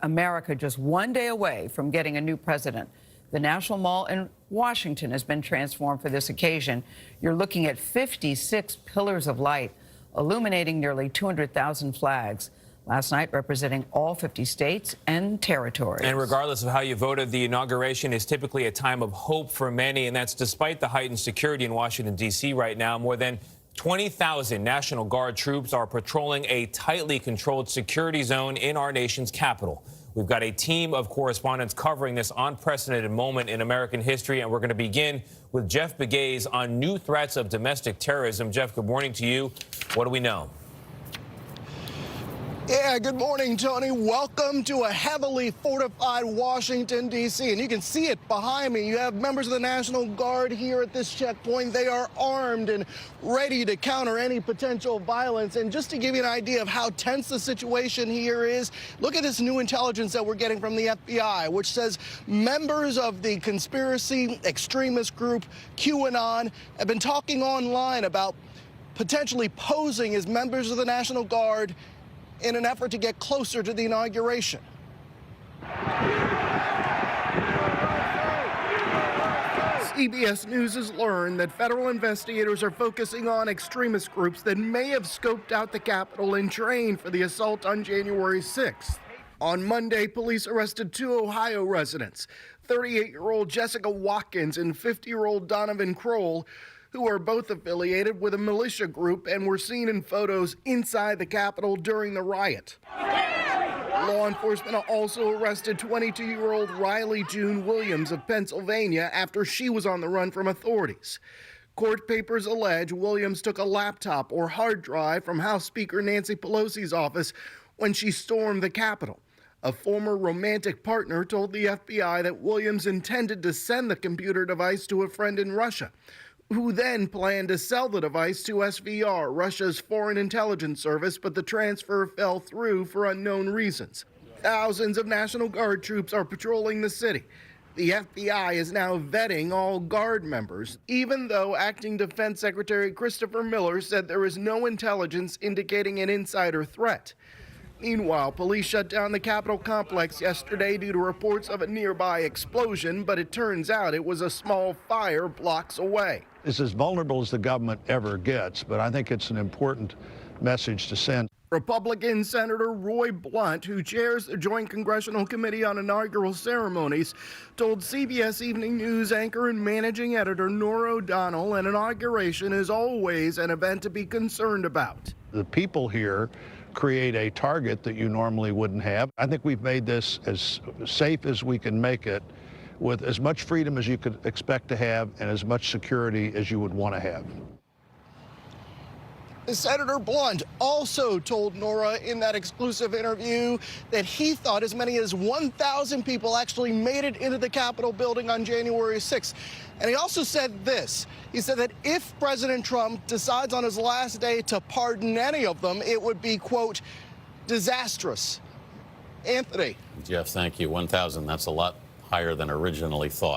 America just one day away from getting a new president. The National Mall in Washington has been transformed for this occasion. You're looking at 56 pillars of light, illuminating nearly 200,000 flags. Last night, representing all 50 states and territories. And regardless of how you voted, the inauguration is typically a time of hope for many, and that's despite the heightened security in Washington, D.C. right now. More than 20,000 National Guard troops are patrolling a tightly controlled security zone in our nation's capital. We've got a team of correspondents covering this unprecedented moment in American history, and we're going to begin with Jeff Pegues on new threats of domestic terrorism. Jeff, good morning to you. What do we know? Yeah, good morning, Tony. Welcome to a heavily fortified Washington, D.C. And you can see it behind me. You have members of the National Guard here at this checkpoint. They are armed and ready to counter any potential violence. And just to give you an idea of how tense the situation here is, look at this new intelligence that we're getting from the FBI, which says members of the conspiracy extremist group QAnon have been talking online about potentially posing as members of the National Guard in an effort to get closer to the inauguration. CBS News has learned that federal investigators are focusing on extremist groups that may have scoped out the Capitol and trained for the assault on January 6th. On Monday, police arrested two Ohio residents, 38-year-old Jessica Watkins and 50-year-old Donovan Kroll, who are both affiliated with a militia group and were seen in photos inside the Capitol during the riot. Law enforcement also arrested 22-year-old Riley June Williams of Pennsylvania after she was on the run from authorities. Court papers allege Williams took a laptop or hard drive from House Speaker Nancy Pelosi's office when she stormed the Capitol. A former romantic partner told the FBI that Williams intended to send the computer device to a friend in Russia, who then planned to sell the device to SVR, Russia's foreign intelligence service, but the transfer fell through for unknown reasons. Thousands of National Guard troops are patrolling the city. The FBI is now vetting all Guard members, even though Acting Defense Secretary Christopher Miller said there is no intelligence indicating an insider threat. Meanwhile, police shut down the Capitol complex yesterday due to reports of a nearby explosion, but it turns out it was a small fire blocks away. It's as vulnerable as the government ever gets, but I think it's an important message to send. Republican Senator Roy Blunt, who chairs the Joint Congressional Committee on Inaugural Ceremonies, told CBS Evening News anchor and managing editor Norah O'Donnell an inauguration is always an event to be concerned about. The people here create a target that you normally wouldn't have. I think we've made this as safe as we can make it, with as much freedom as you could expect to have and as much security as you would want to have. Senator Blunt also told Norah in that exclusive interview that he thought as many as 1,000 people actually made it into the Capitol building on January 6th. And he also said this. He said that if President Trump decides on his last day to pardon any of them, it would be, quote, disastrous. Anthony. Jeff, thank you. 1,000, that's a lot higher than originally thought.